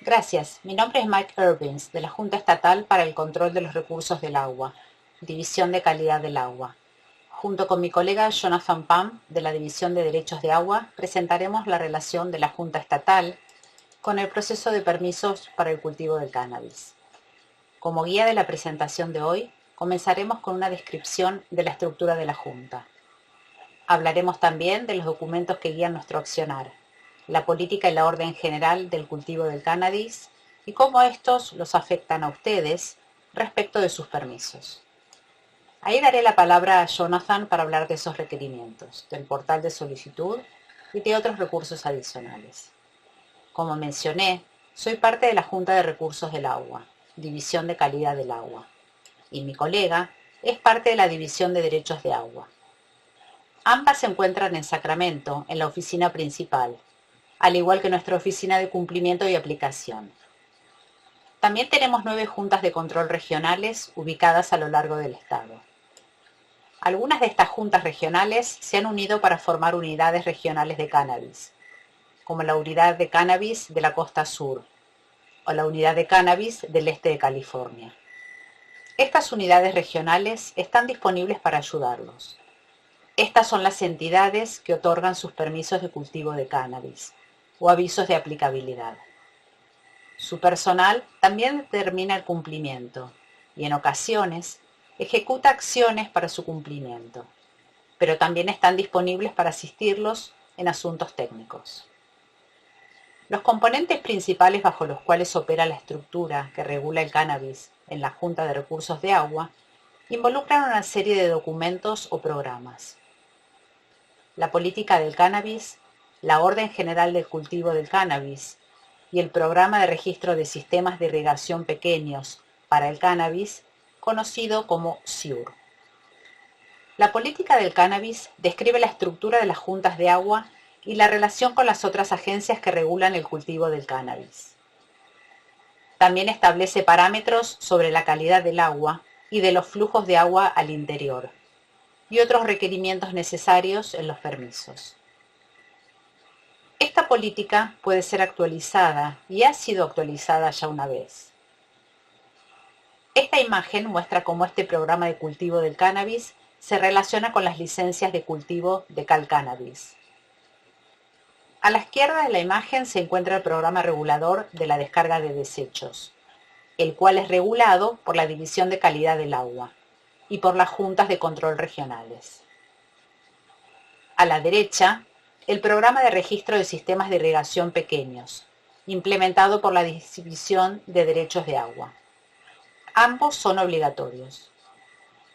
Gracias. Mi nombre es Mike Irvins, de la Junta Estatal para el Control de los Recursos del Agua, División de Calidad del Agua. Junto con mi colega Jonathan Pham, de la División de Derechos de Agua, presentaremos la relación de la Junta Estatal con el proceso de permisos para el cultivo del cannabis. Como guía de la presentación de hoy, comenzaremos con una descripción de la estructura de la Junta. Hablaremos también de los documentos que guían nuestro accionar, la política y la orden general del cultivo del cannabis y cómo estos los afectan a ustedes respecto de sus permisos. Ahí daré la palabra a Jonathan para hablar de esos requerimientos, del portal de solicitud y de otros recursos adicionales. Como mencioné, soy parte de la Junta de Recursos del Agua, División de Calidad del Agua, y mi colega es parte de la División de Derechos de Agua. Ambas se encuentran en Sacramento, en la oficina principal, al igual que nuestra oficina de cumplimiento y aplicación. También tenemos 9 juntas de control regionales ubicadas a lo largo del estado. Algunas de estas juntas regionales se han unido para formar unidades regionales de cannabis, como la unidad de cannabis de la costa sur o la unidad de cannabis del este de California. Estas unidades regionales están disponibles para ayudarlos. Estas son las entidades que otorgan sus permisos de cultivo de cannabis o avisos de aplicabilidad. Su personal también determina el cumplimiento y en ocasiones ejecuta acciones para su cumplimiento, pero también están disponibles para asistirlos en asuntos técnicos. Los componentes principales bajo los cuales opera la estructura que regula el cannabis en la Junta de Recursos de Agua involucran una serie de documentos o programas. La política del cannabis, la orden general del cultivo del cannabis y el programa de registro de sistemas de irrigación pequeños para el cannabis, conocido como SIUR. La política del cannabis describe la estructura de las juntas de agua y la relación con las otras agencias que regulan el cultivo del cannabis. También establece parámetros sobre la calidad del agua y de los flujos de agua al interior, y otros requerimientos necesarios en los permisos. Esta política puede ser actualizada y ha sido actualizada ya una vez. Esta imagen muestra cómo este programa de cultivo del cannabis se relaciona con las licencias de cultivo de Cal Cannabis. A la izquierda de la imagen se encuentra el programa regulador de la descarga de desechos, el cual es regulado por la División de Calidad del Agua y por las juntas de control regionales. A la derecha, el programa de registro de sistemas de irrigación pequeños, implementado por la División de Derechos de Agua. Ambos son obligatorios.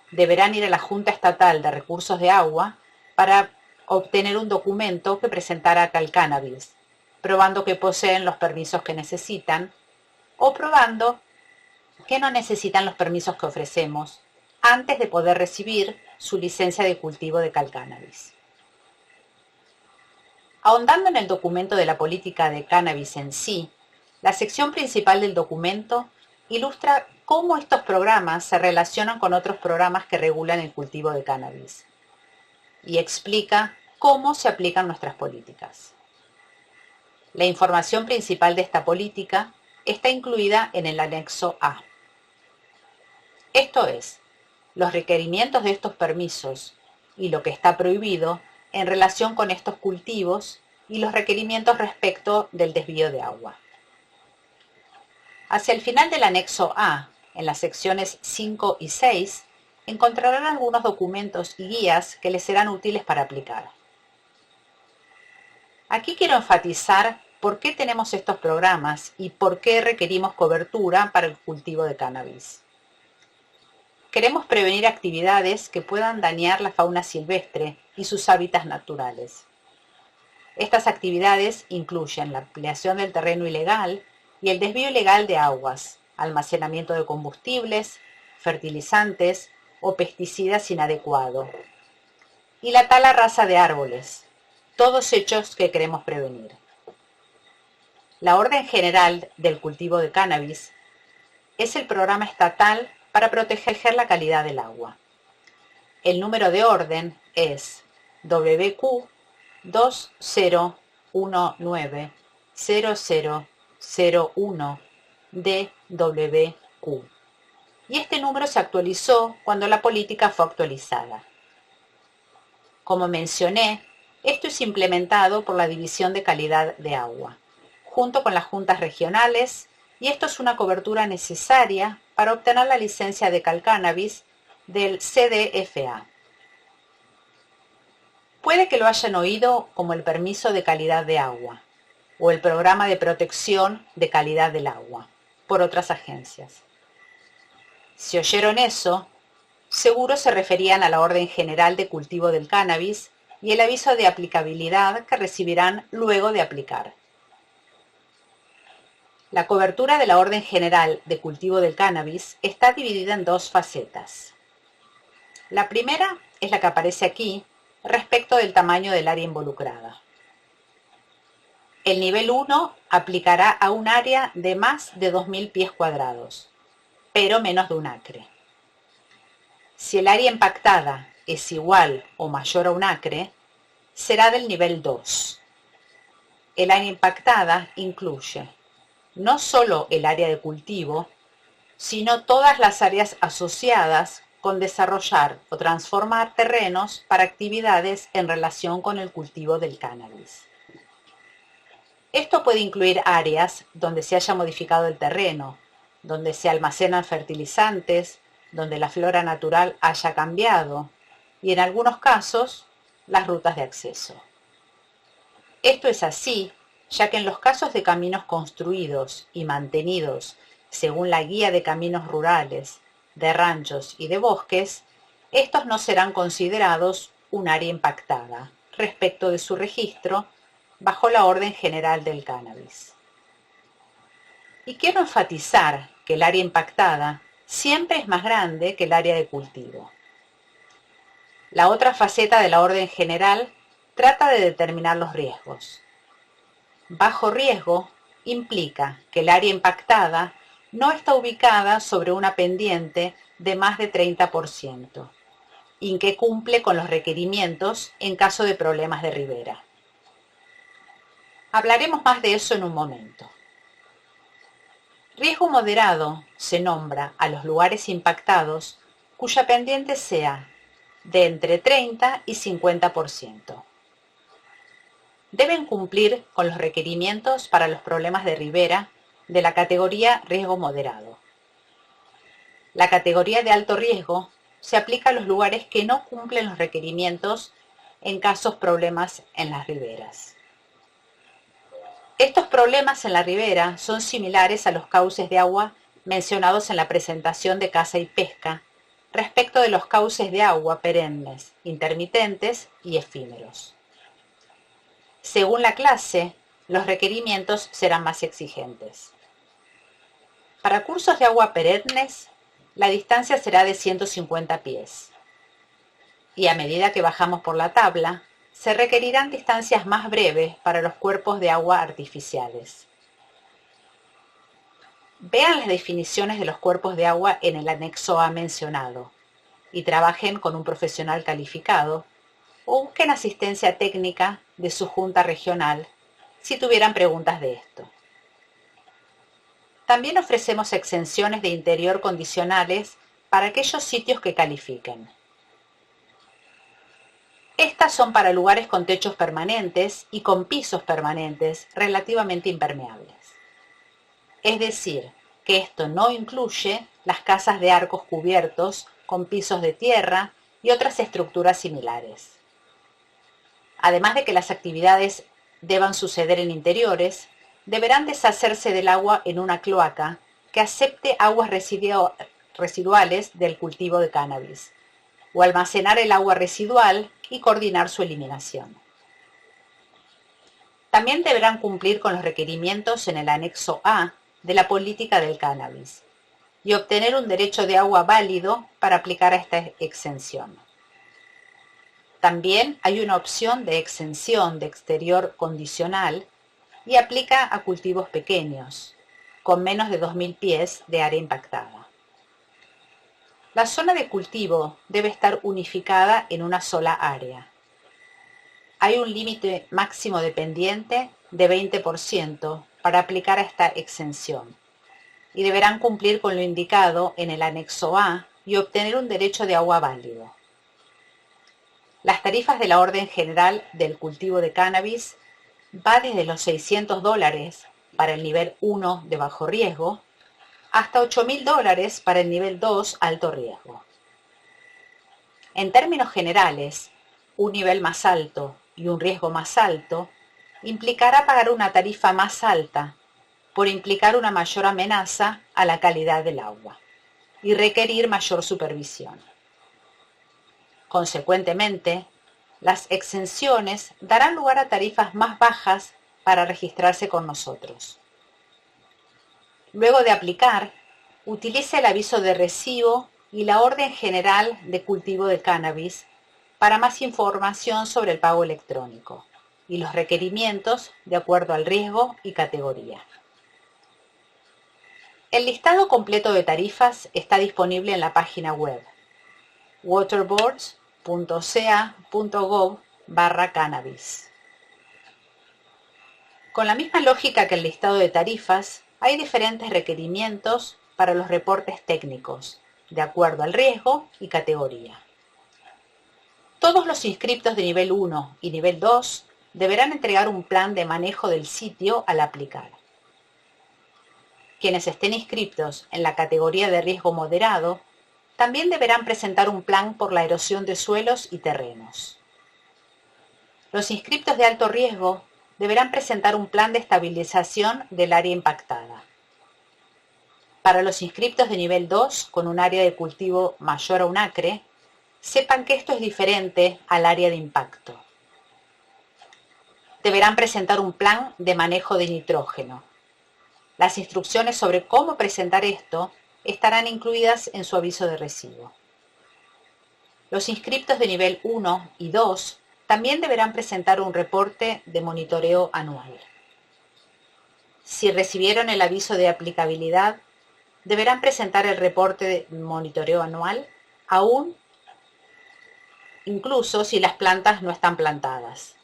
Deberán ir a la Junta Estatal de Recursos de Agua para obtener un documento que presentar a Cal Cannabis, probando que poseen los permisos que necesitan o probando que no necesitan los permisos que ofrecemos antes de poder recibir su licencia de cultivo de Cal Cannabis. Ahondando en el documento de la política de cannabis en sí, la sección principal del documento ilustra cómo estos programas se relacionan con otros programas que regulan el cultivo de cannabis y explica cómo se aplican nuestras políticas. La información principal de esta política está incluida en el anexo A. Esto es, los requerimientos de estos permisos y lo que está prohibido en relación con estos cultivos y los requerimientos respecto del desvío de agua. Hacia el final del anexo A, en las secciones 5 y 6, encontrarán algunos documentos y guías que les serán útiles para aplicar. Aquí quiero enfatizar por qué tenemos estos programas y por qué requerimos cobertura para el cultivo de cannabis. Queremos prevenir actividades que puedan dañar la fauna silvestre y sus hábitats naturales. Estas actividades incluyen la ampliación del terreno ilegal y el desvío ilegal de aguas, almacenamiento de combustibles, fertilizantes o pesticidas inadecuados, y la tala rasa de árboles, todos hechos que queremos prevenir. La Orden General del Cultivo de Cannabis es el programa estatal para proteger la calidad del agua. El número de orden es WQ 20190000 01 DWQ. Y este número se actualizó cuando la política fue actualizada. Como mencioné, esto es implementado por la División de Calidad de Agua, junto con las juntas regionales, y esto es una cobertura necesaria para obtener la licencia de Calcannabis del CDFA. Puede que lo hayan oído como el permiso de calidad de agua o el programa de protección de calidad del agua por otras agencias. Si oyeron eso, seguro se referían a la Orden General de Cultivo del Cannabis y el aviso de aplicabilidad que recibirán luego de aplicar. La cobertura de la Orden General de Cultivo del Cannabis está dividida en dos facetas. La primera es la que aparece aquí respecto del tamaño del área involucrada. El nivel 1 aplicará a un área de más de 2.000 pies cuadrados, pero menos de un acre. Si el área impactada es igual o mayor a un acre, será del nivel 2. El área impactada incluye no solo el área de cultivo, sino todas las áreas asociadas con desarrollar o transformar terrenos para actividades en relación con el cultivo del cannabis. Esto puede incluir áreas donde se haya modificado el terreno, donde se almacenan fertilizantes, donde la flora natural haya cambiado y en algunos casos las rutas de acceso. Esto es así, ya que en los casos de caminos construidos y mantenidos según la Guía de Caminos Rurales, de Ranchos y de Bosques, estos no serán considerados un área impactada respecto de su registro bajo la Orden General del Cannabis. Y quiero enfatizar que el área impactada siempre es más grande que el área de cultivo. La otra faceta de la Orden General trata de determinar los riesgos. Bajo riesgo implica que el área impactada no está ubicada sobre una pendiente de más de 30% y que cumple con los requerimientos en caso de problemas de ribera. Hablaremos más de eso en un momento. Riesgo moderado se nombra a los lugares impactados cuya pendiente sea de entre 30 y 50%. Deben cumplir con los requerimientos para los problemas de ribera de la categoría riesgo moderado. La categoría de alto riesgo se aplica a los lugares que no cumplen los requerimientos en casos problemas en las riberas. Estos problemas en la ribera son similares a los cauces de agua mencionados en la presentación de caza y pesca respecto de los cauces de agua perennes, intermitentes y efímeros. Según la clase, los requerimientos serán más exigentes. Para cursos de agua perennes, la distancia será de 150 pies. Y a medida que bajamos por la tabla, se requerirán distancias más breves para los cuerpos de agua artificiales. Vean las definiciones de los cuerpos de agua en el anexo A mencionado y trabajen con un profesional calificado o busquen asistencia técnica de su junta regional si tuvieran preguntas de esto. También ofrecemos exenciones de interior condicionales para aquellos sitios que califiquen. Estas son para lugares con techos permanentes y con pisos permanentes relativamente impermeables. Es decir, que esto no incluye las casas de arcos cubiertos con pisos de tierra y otras estructuras similares. Además de que las actividades deban suceder en interiores, deberán deshacerse del agua en una cloaca que acepte aguas residuales del cultivo de cannabis, o almacenar el agua residual y coordinar su eliminación. También deberán cumplir con los requerimientos en el anexo A de la política del cannabis y obtener un derecho de agua válido para aplicar a esta exención. También hay una opción de exención de exterior condicional y aplica a cultivos pequeños, con menos de 2.000 pies de área impactada. La zona de cultivo debe estar unificada en una sola área. Hay un límite máximo de pendiente de 20% para aplicar a esta exención y deberán cumplir con lo indicado en el anexo A y obtener un derecho de agua válido. Las tarifas de la Orden General del Cultivo de Cannabis va desde los $600 para el nivel 1 de bajo riesgo hasta $8.000 para el nivel 2 alto riesgo. En términos generales, un nivel más alto y un riesgo más alto implicará pagar una tarifa más alta por implicar una mayor amenaza a la calidad del agua y requerir mayor supervisión. Consecuentemente, las exenciones darán lugar a tarifas más bajas para registrarse con nosotros. Luego de aplicar, utilice el aviso de recibo y la Orden General de Cultivo de Cannabis para más información sobre el pago electrónico y los requerimientos de acuerdo al riesgo y categoría. El listado completo de tarifas está disponible en la página web waterboards.ca.gov/cannabis. Con la misma lógica que el listado de tarifas, hay diferentes requerimientos para los reportes técnicos, de acuerdo al riesgo y categoría. Todos los inscriptos de nivel 1 y nivel 2 deberán entregar un plan de manejo del sitio al aplicar. Quienes estén inscriptos en la categoría de riesgo moderado también deberán presentar un plan por la erosión de suelos y terrenos. Los inscriptos de alto riesgo deberán presentar un plan de estabilización del área impactada. Para los inscriptos de nivel 2 con un área de cultivo mayor a 1 acre, sepan que esto es diferente al área de impacto. Deberán presentar un plan de manejo de nitrógeno. Las instrucciones sobre cómo presentar esto estarán incluidas en su aviso de recibo. Los inscriptos de nivel 1 y 2 también deberán presentar un reporte de monitoreo anual. Si recibieron el aviso de aplicabilidad, deberán presentar el reporte de monitoreo anual, aún incluso si las plantas no están plantadas.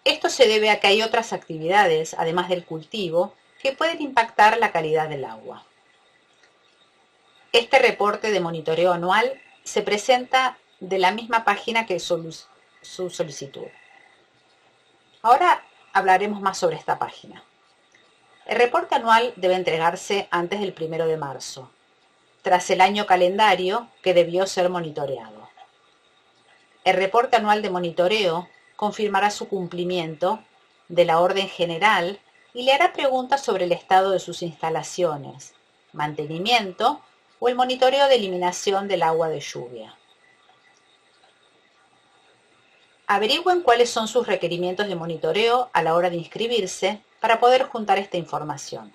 Esto se debe a que hay otras actividades, además del cultivo, que pueden impactar la calidad del agua. Este reporte de monitoreo anual se presenta de la misma página que su solicitud. Ahora hablaremos más sobre esta página. El reporte anual debe entregarse antes del 1 de marzo, tras el año calendario que debió ser monitoreado. El reporte anual de monitoreo confirmará su cumplimiento de la orden general y le hará preguntas sobre el estado de sus instalaciones, mantenimiento o el monitoreo de eliminación del agua de lluvia. Averigüen cuáles son sus requerimientos de monitoreo a la hora de inscribirse para poder juntar esta información.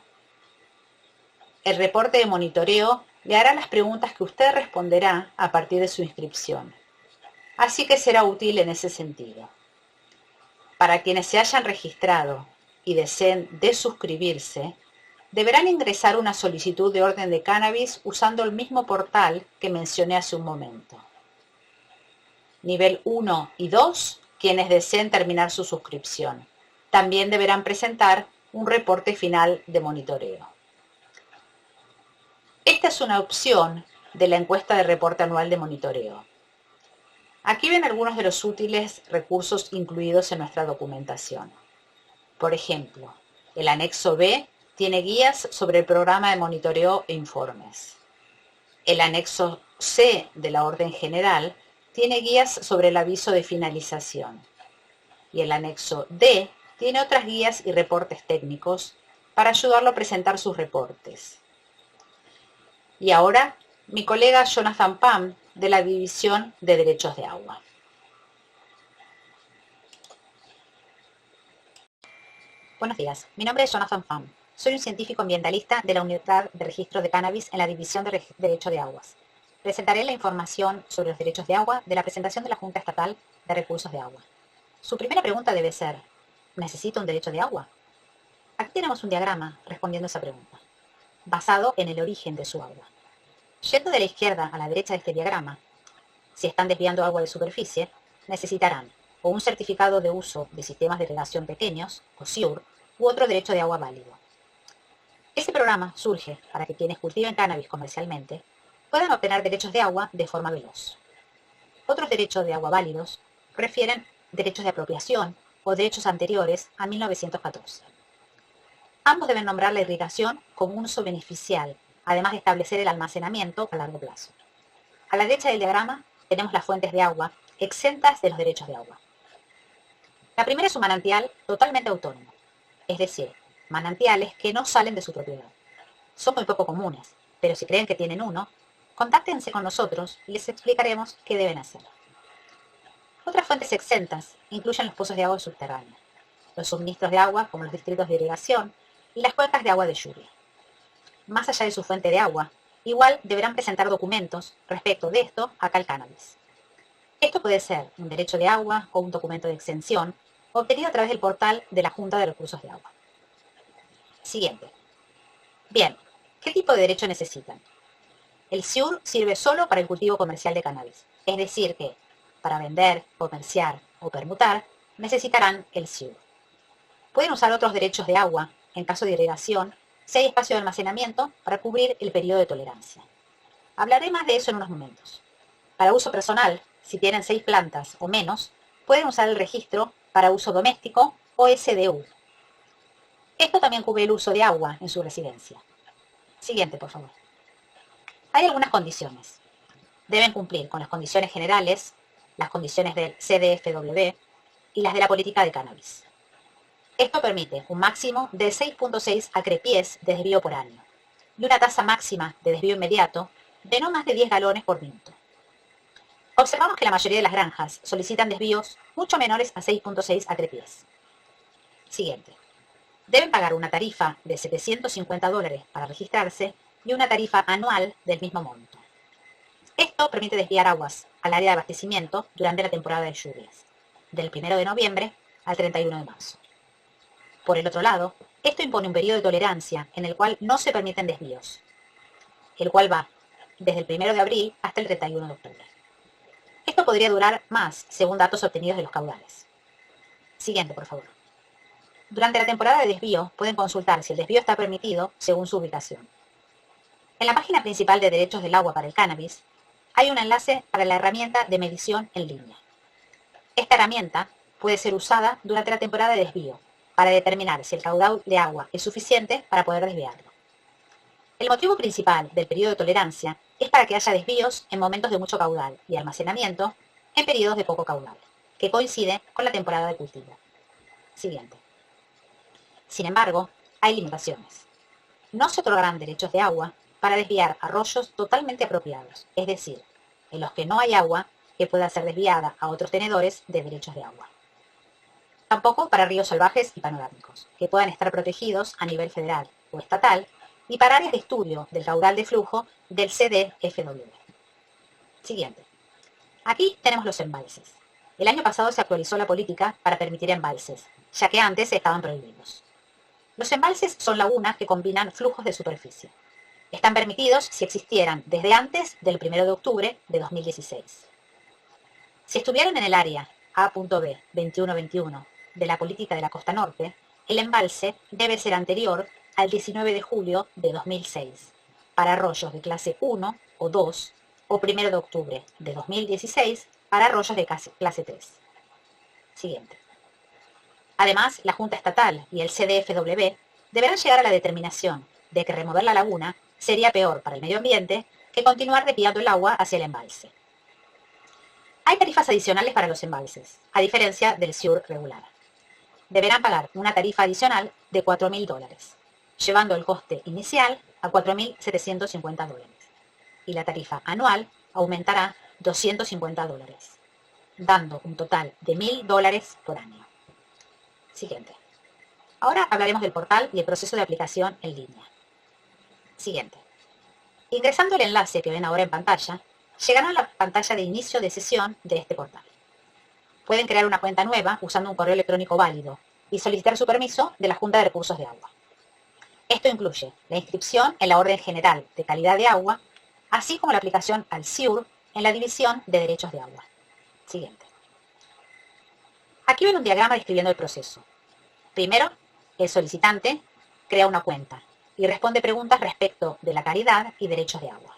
El reporte de monitoreo le hará las preguntas que usted responderá a partir de su inscripción, así que será útil en ese sentido. Para quienes se hayan registrado y deseen desuscribirse, deberán ingresar una solicitud de orden de cannabis usando el mismo portal que mencioné hace un momento. Nivel 1 y 2, quienes deseen terminar su suscripción, también deberán presentar un reporte final de monitoreo. Esta es una opción de la encuesta de reporte anual de monitoreo. Aquí ven algunos de los útiles recursos incluidos en nuestra documentación. Por ejemplo, el anexo B tiene guías sobre el programa de monitoreo e informes. El anexo C de la orden general tiene guías sobre el aviso de finalización. Y el anexo D tiene otras guías y reportes técnicos para ayudarlo a presentar sus reportes. Y ahora, mi colega Jonathan Pham, de la División de Derechos de Agua. Buenos días, mi nombre es Jonathan Pham. Soy un científico ambientalista de la Unidad de Registro de Cannabis en la División de Derecho de Aguas. Presentaré la información sobre los derechos de agua de la presentación de la Junta Estatal de Recursos de Agua. Su primera pregunta debe ser, ¿necesito un derecho de agua? Aquí tenemos un diagrama respondiendo a esa pregunta, basado en el origen de su agua. Yendo de la izquierda a la derecha de este diagrama, si están desviando agua de superficie, necesitarán o un certificado de uso de sistemas de irrigación pequeños, o SIUR, u otro derecho de agua válido. Este programa surge para que quienes cultiven cannabis comercialmente puedan obtener derechos de agua de forma veloz. Otros derechos de agua válidos refieren derechos de apropiación o derechos anteriores a 1914. Ambos deben nombrar la irrigación como un uso beneficial, además de establecer el almacenamiento a largo plazo. A la derecha del diagrama tenemos las fuentes de agua exentas de los derechos de agua. La primera es un manantial totalmente autónomo, es decir, manantiales que no salen de su propiedad. Son muy poco comunes, pero si creen que tienen uno, contáctense con nosotros y les explicaremos qué deben hacer. Otras fuentes exentas incluyen los pozos de agua subterránea, los suministros de agua como los distritos de irrigación y las cuencas de agua de lluvia. Más allá de su fuente de agua, igual deberán presentar documentos respecto de esto acá al cannabis. Esto puede ser un derecho de agua o un documento de exención obtenido a través del portal de la Junta de Recursos de Agua. Siguiente. Bien, ¿qué tipo de derecho necesitan? El SIUR sirve solo para el cultivo comercial de cannabis, es decir que, para vender, comerciar o permutar, necesitarán el SIUR. Pueden usar otros derechos de agua, en caso de irrigación, si hay espacio de almacenamiento para cubrir el periodo de tolerancia. Hablaré más de eso en unos momentos. Para uso personal, si tienen 6 plantas o menos, pueden usar el registro para uso doméstico o SDU. Esto también cubre el uso de agua en su residencia. Siguiente, por favor. Hay algunas condiciones. Deben cumplir con las condiciones generales, las condiciones del CDFW y las de la política de cannabis. Esto permite un máximo de 6.6 acrepiés de desvío por año y una tasa máxima de desvío inmediato de no más de 10 galones por minuto. Observamos que la mayoría de las granjas solicitan desvíos mucho menores a 6.6 acrepiés. Siguiente. Deben pagar una tarifa de $750 para registrarse y una tarifa anual del mismo monto. Esto permite desviar aguas al área de abastecimiento durante la temporada de lluvias, del 1 de noviembre al 31 de marzo. Por el otro lado, esto impone un periodo de tolerancia en el cual no se permiten desvíos, el cual va desde el 1 de abril hasta el 31 de octubre. Esto podría durar más, según datos obtenidos de los caudales. Siguiente, por favor. Durante la temporada de desvío pueden consultar si el desvío está permitido según su ubicación. En la página principal de Derechos del Agua para el Cannabis hay un enlace para la herramienta de medición en línea. Esta herramienta puede ser usada durante la temporada de desvío para determinar si el caudal de agua es suficiente para poder desviarlo. El motivo principal del periodo de tolerancia es para que haya desvíos en momentos de mucho caudal y almacenamiento en periodos de poco caudal, que coincide con la temporada de cultivo. Siguiente. Sin embargo, hay limitaciones. No se otorgarán derechos de agua para desviar arroyos totalmente apropiados, es decir, en los que no hay agua que pueda ser desviada a otros tenedores de derechos de agua. Tampoco para ríos salvajes y panorámicos, que puedan estar protegidos a nivel federal o estatal, y para áreas de estudio del caudal de flujo del CDFW. Siguiente. Aquí tenemos los embalses. El año pasado se actualizó la política para permitir embalses, ya que antes estaban prohibidos. Los embalses son lagunas que combinan flujos de superficie. Están permitidos si existieran desde antes del 1 de octubre de 2016. Si estuvieran en el área A.B 2121 de la política de la costa norte, el embalse debe ser anterior al 19 de julio de 2006 para arroyos de clase 1 o 2 o 1 de octubre de 2016 para arroyos de clase 3. Siguiente. Además, la Junta Estatal y el CDFW deberán llegar a la determinación de que remover la laguna sería peor para el medio ambiente que continuar desviando el agua hacia el embalse. Hay tarifas adicionales para los embalses, a diferencia del SIUR regular. Deberán pagar una tarifa adicional de $4.000, llevando el coste inicial a $4.750, y la tarifa anual aumentará $250, dando un total de $1.000 por año. Siguiente. Ahora hablaremos del portal y el proceso de aplicación en línea. Siguiente. Ingresando el enlace que ven ahora en pantalla, llegarán a la pantalla de inicio de sesión de este portal. Pueden crear una cuenta nueva usando un correo electrónico válido y solicitar su permiso de la Junta de Recursos de Agua. Esto incluye la inscripción en la Orden General de Calidad de Agua, así como la aplicación al SIUR en la División de Derechos de Agua. Siguiente. Aquí ven un diagrama describiendo el proceso. Primero, El solicitante crea una cuenta y responde preguntas respecto de la calidad y derechos de agua.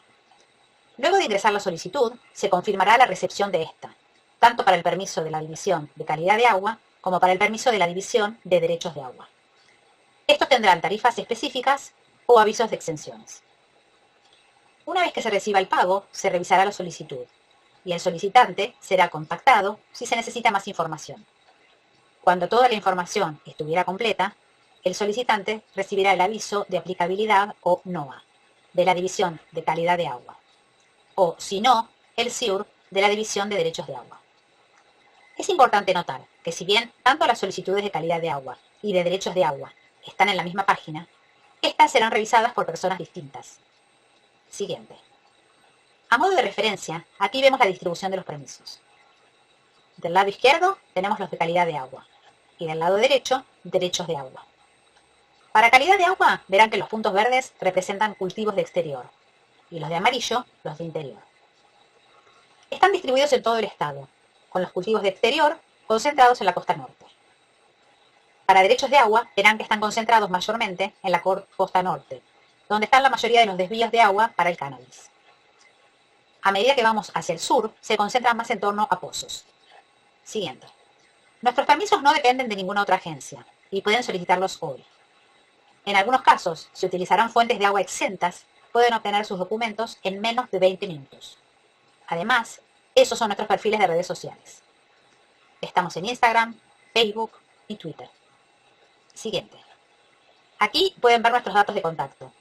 Luego de ingresar la solicitud, se confirmará la recepción de esta, tanto para el permiso de la División de Calidad de Agua como para el permiso de la División de Derechos de Agua. Estos tendrán tarifas específicas o avisos de exenciones. Una vez que se reciba el pago, se revisará la solicitud y el solicitante será contactado si se necesita más información. Cuando toda la información estuviera completa, el solicitante recibirá el aviso de aplicabilidad o NOA de la División de Calidad de Agua, o, si no, el SIUR de la División de Derechos de Agua. Es importante notar que si bien tanto las solicitudes de calidad de agua y de derechos de agua están en la misma página, estas serán revisadas por personas distintas. Siguiente. A modo de referencia, aquí vemos la distribución de los permisos. Del lado izquierdo tenemos los de calidad de agua y del lado derecho, derechos de agua. Para calidad de agua verán que los puntos verdes representan cultivos de exterior y los de amarillo, los de interior. Están distribuidos en todo el estado, con los cultivos de exterior concentrados en la costa norte. Para derechos de agua verán que están concentrados mayormente en la costa norte, donde están la mayoría de los desvíos de agua para el cannabis. A medida que vamos hacia el sur, se concentran más en torno a pozos. Siguiente. Nuestros permisos no dependen de ninguna otra agencia y pueden solicitarlos hoy. En algunos casos, si utilizarán fuentes de agua exentas, pueden obtener sus documentos en menos de 20 minutos. Además, esos son nuestros perfiles de redes sociales. Estamos en Instagram, Facebook y Twitter. Siguiente. Aquí pueden ver nuestros datos de contacto.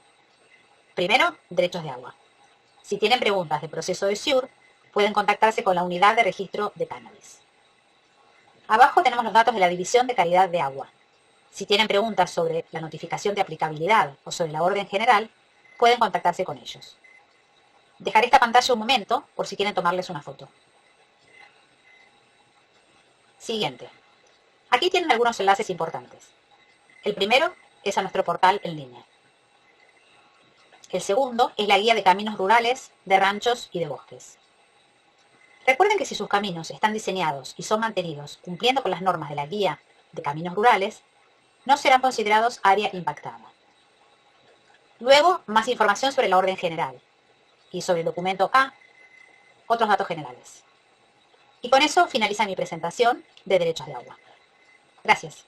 Primero, derechos de agua. Si tienen preguntas de proceso de SIUR, pueden contactarse con la unidad de registro de cannabis. Abajo tenemos los datos de la División de Calidad de Agua. Si tienen preguntas sobre la notificación de aplicabilidad o sobre la orden general, pueden contactarse con ellos. Dejaré esta pantalla un momento por si quieren tomarles una foto. Siguiente. Aquí tienen algunos enlaces importantes. El primero es a nuestro portal en línea. El segundo es la guía de caminos rurales, de ranchos y de bosques. Recuerden que si sus caminos están diseñados y son mantenidos cumpliendo con las normas de la guía de caminos rurales, no serán considerados área impactada. Luego, más información sobre la orden general y sobre el documento A, otros datos generales. Y con eso finaliza mi presentación de derechos de agua. Gracias.